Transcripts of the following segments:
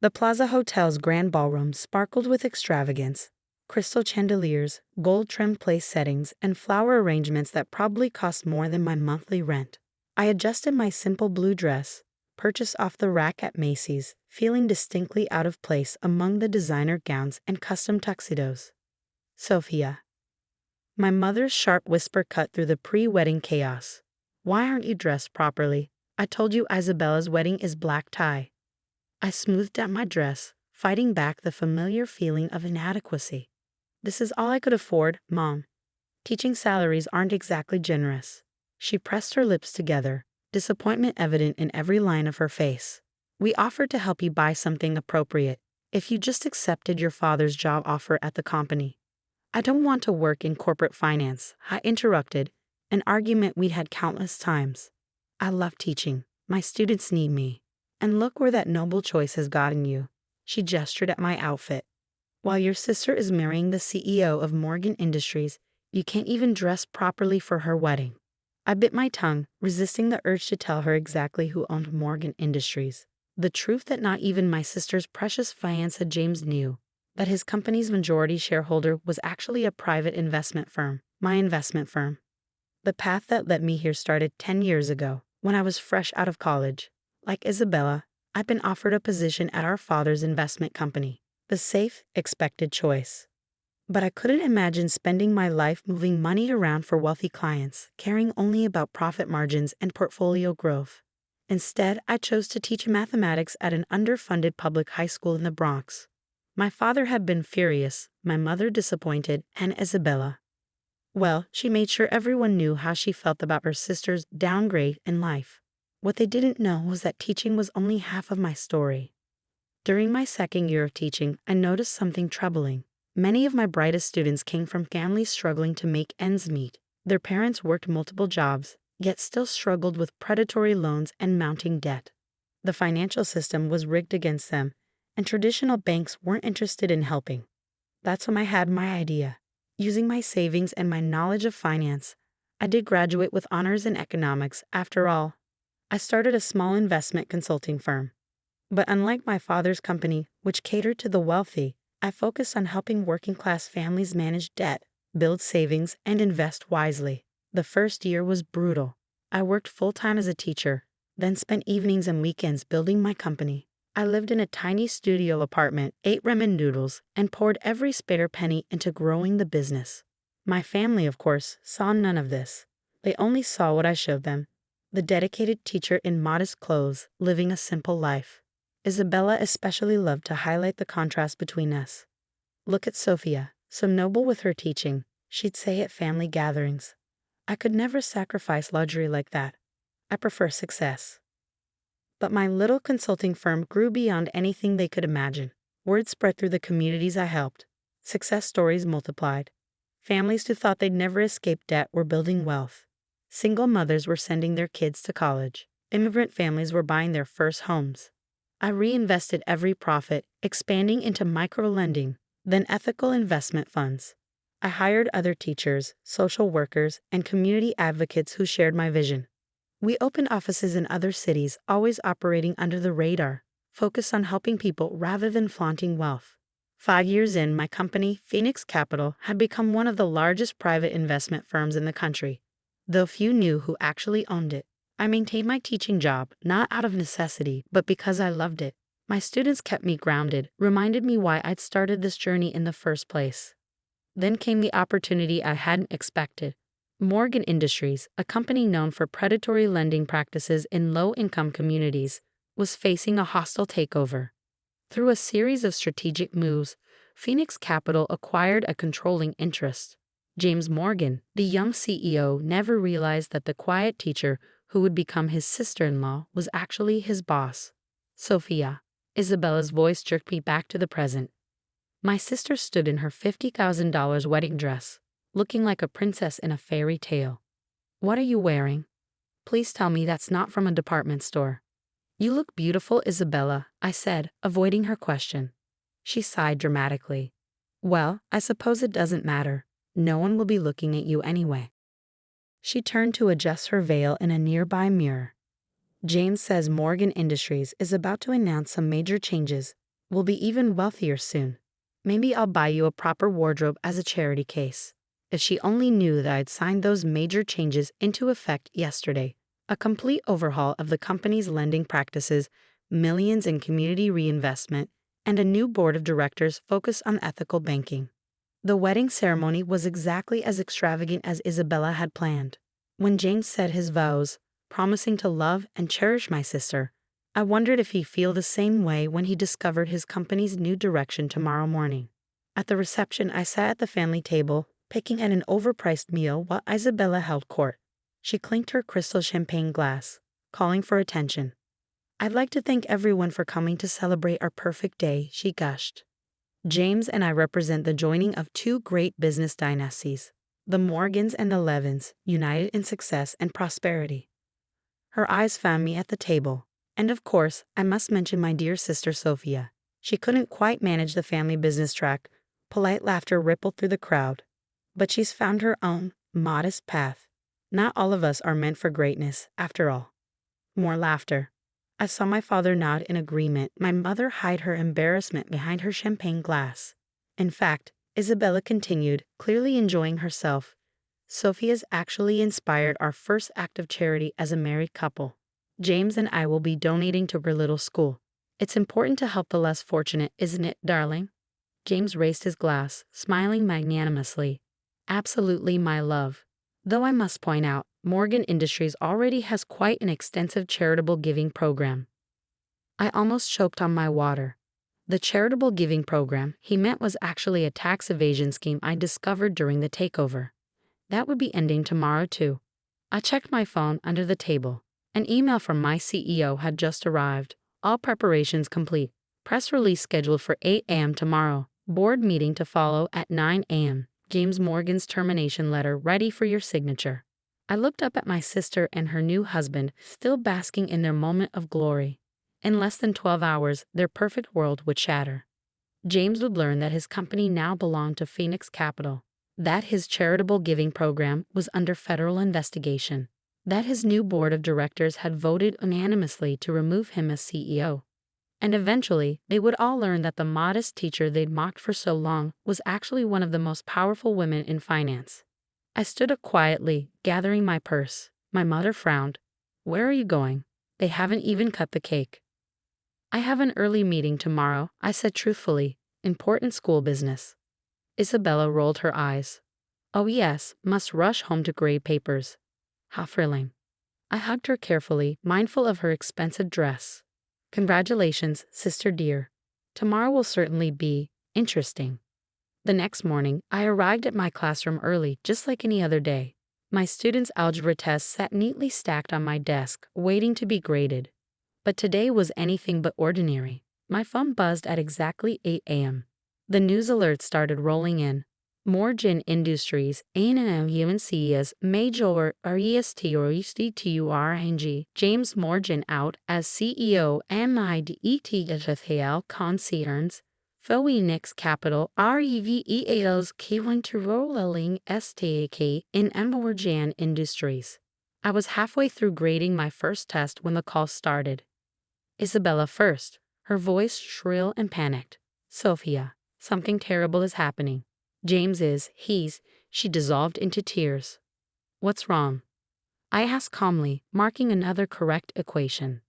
The Plaza Hotel's grand ballroom sparkled with extravagance, crystal chandeliers, gold-trimmed place settings, and flower arrangements that probably cost more than my monthly rent. I adjusted my simple blue dress, purchased off the rack at Macy's, feeling distinctly out of place among the designer gowns and custom tuxedos. Sofia. My mother's sharp whisper cut through the pre-wedding chaos. Why aren't you dressed properly? I told you Isabella's wedding is black tie. I smoothed out my dress, fighting back the familiar feeling of inadequacy. This is all I could afford, Mom. Teaching salaries aren't exactly generous. She pressed her lips together, disappointment evident in every line of her face. We offered to help you buy something appropriate if you just accepted your father's job offer at the company. I don't want to work in corporate finance, I interrupted, an argument we'd had countless times. I love teaching. My students need me. And look where that noble choice has gotten you. She gestured at my outfit. While your sister is marrying the CEO of Morgan Industries, you can't even dress properly for her wedding. I bit my tongue, resisting the urge to tell her exactly who owned Morgan Industries. The truth that not even my sister's precious fiancé James knew, that his company's majority shareholder was actually a private investment firm, my investment firm. The path that led me here started 10 years ago, when I was fresh out of college. Like Isabella, I'd been offered a position at our father's investment company, the safe, expected choice. But I couldn't imagine spending my life moving money around for wealthy clients, caring only about profit margins and portfolio growth. Instead, I chose to teach mathematics at an underfunded public high school in the Bronx. My father had been furious, my mother disappointed, and Isabella. Well, she made sure everyone knew how she felt about her sister's downgrade in life. What they didn't know was that teaching was only half of my story. During my second year of teaching, I noticed something troubling. Many of my brightest students came from families struggling to make ends meet. Their parents worked multiple jobs, yet still struggled with predatory loans and mounting debt. The financial system was rigged against them, and traditional banks weren't interested in helping. That's when I had my idea. Using my savings and my knowledge of finance, I did graduate with honors in economics, after all. I started a small investment consulting firm. But unlike my father's company, which catered to the wealthy, I focused on helping working-class families manage debt, build savings, and invest wisely. The first year was brutal. I worked full-time as a teacher, then spent evenings and weekends building my company. I lived in a tiny studio apartment, ate ramen noodles, and poured every spare penny into growing the business. My family, of course, saw none of this. They only saw what I showed them. The dedicated teacher in modest clothes, living a simple life. Isabella especially loved to highlight the contrast between us. Look at Sofia, so noble with her teaching, she'd say at family gatherings. I could never sacrifice luxury like that. I prefer success. But my little consulting firm grew beyond anything they could imagine. Word spread through the communities I helped. Success stories multiplied. Families who thought they'd never escape debt were building wealth. Single mothers were sending their kids to college. Immigrant families were buying their first homes. I reinvested every profit, expanding into micro-lending, then ethical investment funds. I hired other teachers, social workers, and community advocates who shared my vision. We opened offices in other cities, always operating under the radar, focused on helping people rather than flaunting wealth. 5 years in, my company, Phoenix Capital, had become one of the largest private investment firms in the country, though few knew who actually owned it. I maintained my teaching job, not out of necessity, but because I loved it. My students kept me grounded, reminded me why I'd started this journey in the first place. Then came the opportunity I hadn't expected. Morgan Industries, a company known for predatory lending practices in low-income communities, was facing a hostile takeover. Through a series of strategic moves, Phoenix Capital acquired a controlling interest. James Morgan, the young CEO, never realized that the quiet teacher who would become his sister-in-law was actually his boss. Sofia. Isabella's voice jerked me back to the present. My sister stood in her $50,000 wedding dress, looking like a princess in a fairy tale. What are you wearing? Please tell me that's not from a department store. You look beautiful, Isabella, I said, avoiding her question. She sighed dramatically. Well, I suppose it doesn't matter. No one will be looking at you anyway. She turned to adjust her veil in a nearby mirror. James says Morgan Industries is about to announce some major changes, We'll be even wealthier soon. Maybe I'll buy you a proper wardrobe as a charity case. If she only knew that I'd signed those major changes into effect yesterday. A complete overhaul of the company's lending practices, millions in community reinvestment, and a new board of directors focused on ethical banking. The wedding ceremony was exactly as extravagant as Isabella had planned. When James said his vows, promising to love and cherish my sister, I wondered if he'd feel the same way when he discovered his company's new direction tomorrow morning. At the reception, I sat at the family table, picking at an overpriced meal while Isabella held court. She clinked her crystal champagne glass, calling for attention. "I'd like to thank everyone for coming to celebrate our perfect day," she gushed. "James and I represent the joining of two great business dynasties, the Morgans and the Levins, united in success and prosperity." Her eyes found me at the table. And of course, I must mention my dear sister Sofia. She couldn't quite manage the family business track. Polite laughter rippled through the crowd. But she's found her own, modest path. Not all of us are meant for greatness, after all. More laughter. I saw my father nod in agreement, my mother hide her embarrassment behind her champagne glass. In fact, Isabella continued, clearly enjoying herself. "Sofia's actually inspired our first act of charity as a married couple. James and I will be donating to her little school. It's important to help the less fortunate, isn't it, darling?" James raised his glass, smiling magnanimously. "Absolutely, my love. Though I must point out, Morgan Industries already has quite an extensive charitable giving program." I almost choked on my water. The charitable giving program he meant was actually a tax evasion scheme I discovered during the takeover. That would be ending tomorrow, too. I checked my phone under the table. An email from my CEO had just arrived. All preparations complete. Press release scheduled for 8 a.m. tomorrow. Board meeting to follow at 9 a.m. James Morgan's termination letter ready for your signature. I looked up at my sister and her new husband, still basking in their moment of glory. In less than 12 hours, their perfect world would shatter. James would learn that his company now belonged to Phoenix Capital, that his charitable giving program was under federal investigation, that his new board of directors had voted unanimously to remove him as CEO. And eventually, they would all learn that the modest teacher they'd mocked for so long was actually one of the most powerful women in finance. I stood up quietly, gathering my purse. My mother frowned. "Where are you going? They haven't even cut the cake." "I have an early meeting tomorrow," I said truthfully. "Important school business." Isabella rolled her eyes. "Oh yes, must rush home to grade papers." How thrilling. I hugged her carefully, mindful of her expensive dress. "Congratulations, sister dear. Tomorrow will certainly be interesting." The next morning, I arrived at my classroom early, just like any other day. My students' algebra tests sat neatly stacked on my desk, waiting to be graded. But today was anything but ordinary. My phone buzzed at exactly 8 a.m. The news alerts started rolling in. Morgan Industries, UNC's major restructuring, James Morgan out as CEO MIDETHL concerns, Phoenix Capital REVEAL's Keyline to rolling STK in Morgan Industries. I was halfway through grading my first test when the call started. Isabella first, her voice shrill and panicked. "Sofia, something terrible is happening. James is, she dissolved into tears." "What's wrong?" I asked calmly, marking another correct equation.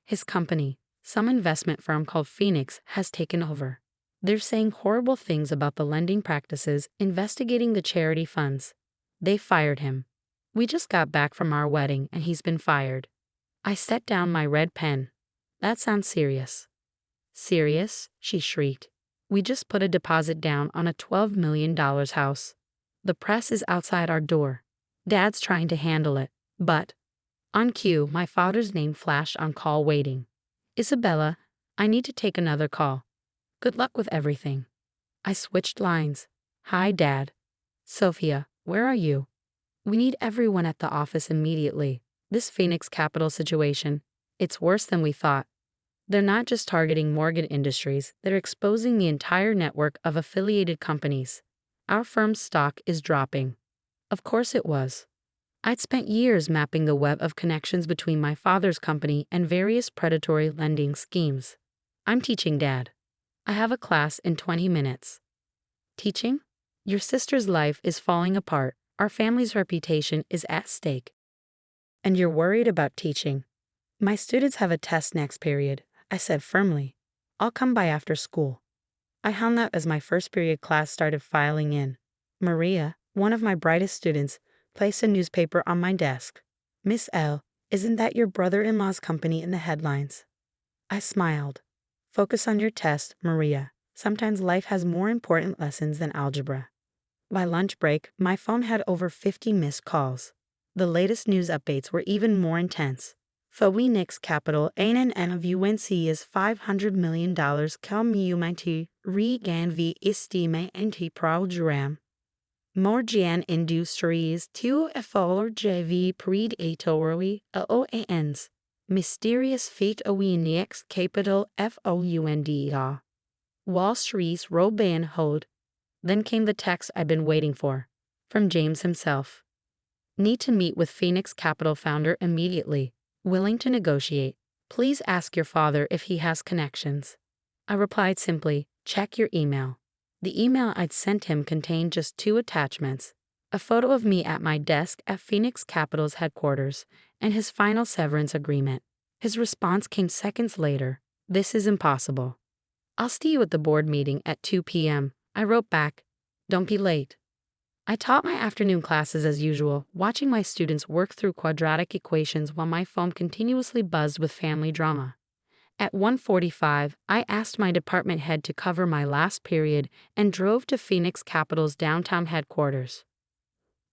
"His company, some investment firm called Phoenix, has taken over. They're saying horrible things about the lending practices, investigating the charity funds. They fired him. We just got back from our wedding and he's been fired." I set down my red pen. "That sounds serious." "Serious?" she shrieked. "We just put a deposit down on a $12 million house. The press is outside our door. Dad's trying to handle it, but—" On cue, my father's name flashed on call waiting. "Isabella, I need to take another call. Good luck with everything." I switched lines. "Hi, Dad." "Sofia, where are you?" "We need everyone at the office immediately. This Phoenix Capital situation, it's worse than we thought. They're not just targeting Morgan Industries, they're exposing the entire network of affiliated companies. Our firm's stock is dropping." Of course it was. I'd spent years mapping the web of connections between my father's company and various predatory lending schemes. "I'm teaching Dad." I have a class in 20 minutes. Teaching? Your sister's life is falling apart. Our family's reputation is at stake. And you're worried about teaching. My students have a test next period, I said firmly. I'll come by after school. I hung up as my first period class started filing in. Maria, one of my brightest students, placed a newspaper on my desk. Miss L, isn't that your brother-in-law's company in the headlines? I smiled. Focus on your test, Maria. Sometimes life has more important lessons than algebra. By lunch break, my phone had over 50 missed calls. The latest news updates were even more intense. Phoenix Capital ANN of UNC is $500 million calmumity regan v estime anti program. Morgian Industries 2 FORJV predatorily OANs. Mysterious feat Oenix Capital FOUNDA. Wall Street's Robin Hood. Then came the text I'd been waiting for. From James himself. Need to meet with Phoenix Capital founder immediately. Willing to negotiate. Please ask your father if he has connections. I replied simply, check your email. The email I'd sent him contained just 2 attachments. A photo of me at my desk at Phoenix Capital's headquarters and his final severance agreement. His response came seconds later. This is impossible. I'll see you at the board meeting at 2 p.m. I wrote back, don't be late. I taught my afternoon classes as usual, watching my students work through quadratic equations while my phone continuously buzzed with family drama. At 1:45, I asked my department head to cover my last period and drove to Phoenix Capital's downtown headquarters.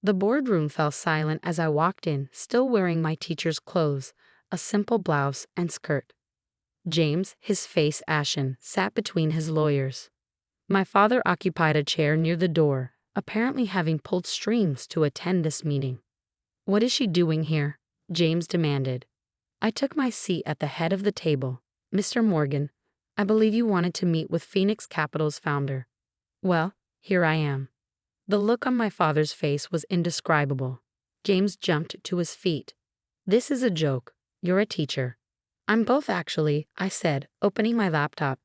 The boardroom fell silent as I walked in, still wearing my teacher's clothes, a simple blouse and skirt. James, his face ashen, sat between his lawyers. My father occupied a chair near the door, apparently having pulled strings to attend this meeting. What is she doing here? James demanded. I took my seat at the head of the table. Mr. Morgan, I believe you wanted to meet with Phoenix Capital's founder. Well, here I am. The look on my father's face was indescribable. James jumped to his feet. This is a joke. You're a teacher. I'm both actually, I said, opening my laptop.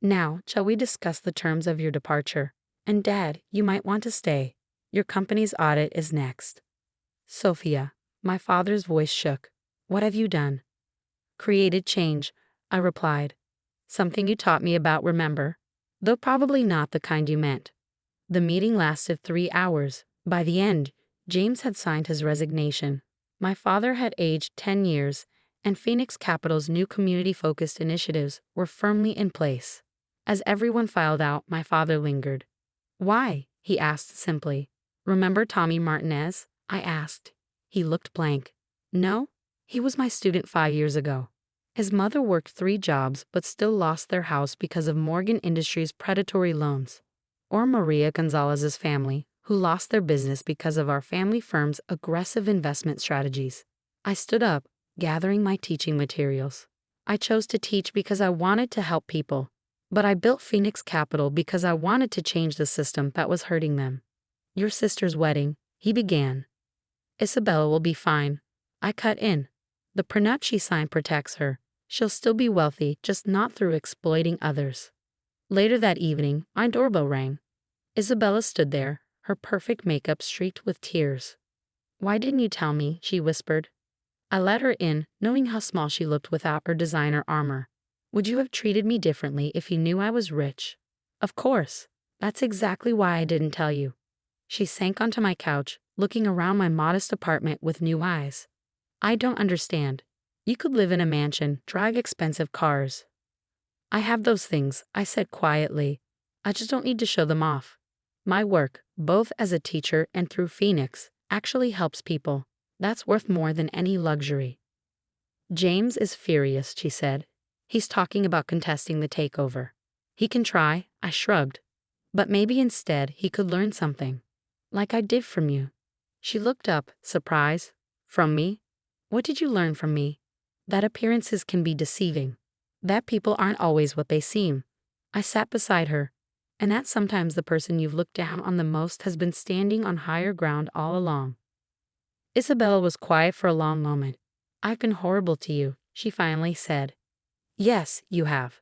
Now, shall we discuss the terms of your departure? And Dad, you might want to stay. Your company's audit is next. Sofia, my father's voice shook. What have you done? Created change, I replied. Something you taught me about, remember? Though probably not the kind you meant. The meeting lasted 3 hours. By the end, James had signed his resignation. My father had aged 10 years, and Phoenix Capital's new community-focused initiatives were firmly in place. As everyone filed out, my father lingered. Why? He asked simply. Remember Tommy Martinez? I asked. He looked blank. No, he was my student 5 years ago. His mother worked 3 jobs but still lost their house because of Morgan Industries' predatory loans. Or Maria Gonzalez's family, who lost their business because of our family firm's aggressive investment strategies. I stood up, gathering my teaching materials. I chose to teach because I wanted to help people. But I built Phoenix Capital because I wanted to change the system that was hurting them. Your sister's wedding, he began. Isabella will be fine. I cut in. The prenup she signed protects her. She'll still be wealthy, just not through exploiting others. Later that evening, my doorbell rang. Isabella stood there, her perfect makeup streaked with tears. Why didn't you tell me? She whispered. I let her in, knowing how small she looked without her designer armor. Would you have treated me differently if you knew I was rich? Of course. That's exactly why I didn't tell you. She sank onto my couch, looking around my modest apartment with new eyes. I don't understand. You could live in a mansion, drive expensive cars. I have those things, I said quietly. I just don't need to show them off. My work, both as a teacher and through Phoenix, actually helps people. That's worth more than any luxury. James is furious, she said. He's talking about contesting the takeover. He can try, I shrugged. But maybe instead he could learn something. Like I did from you. She looked up, surprised. From me? What did you learn from me? That appearances can be deceiving. That people aren't always what they seem. I sat beside her. And that sometimes the person you've looked down on the most has been standing on higher ground all along. Isabella was quiet for a long moment. I've been horrible to you, she finally said. Yes, you have.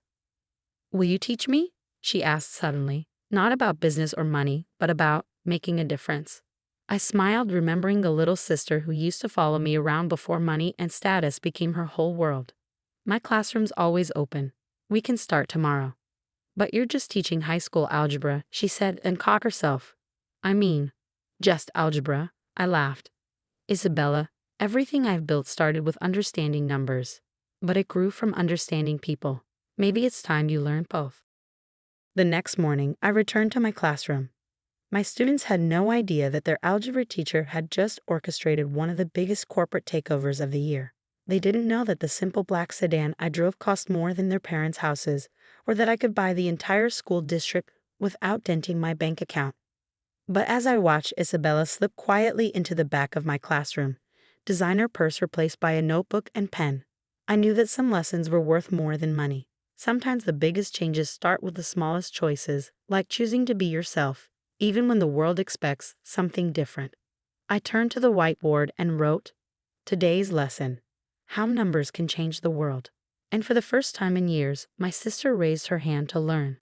Will you teach me? she asked suddenly. Not about business or money, but about making a difference. I smiled, remembering the little sister who used to follow me around before money and status became her whole world. My classroom's always open. We can start tomorrow. But you're just teaching high school algebra, she said and caught herself. I mean, just algebra, I laughed. Isabella, everything I've built started with understanding numbers. But it grew from understanding people. Maybe it's time you learn both. The next morning, I returned to my classroom. My students had no idea that their algebra teacher had just orchestrated one of the biggest corporate takeovers of the year. They didn't know that the simple black sedan I drove cost more than their parents' houses, or that I could buy the entire school district without denting my bank account. But as I watched Isabella slip quietly into the back of my classroom, designer purse replaced by a notebook and pen, I knew that some lessons were worth more than money. Sometimes the biggest changes start with the smallest choices, like choosing to be yourself, even when the world expects something different. I turned to the whiteboard and wrote, "Today's lesson: how numbers can change the world." And for the first time in years, my sister raised her hand to learn.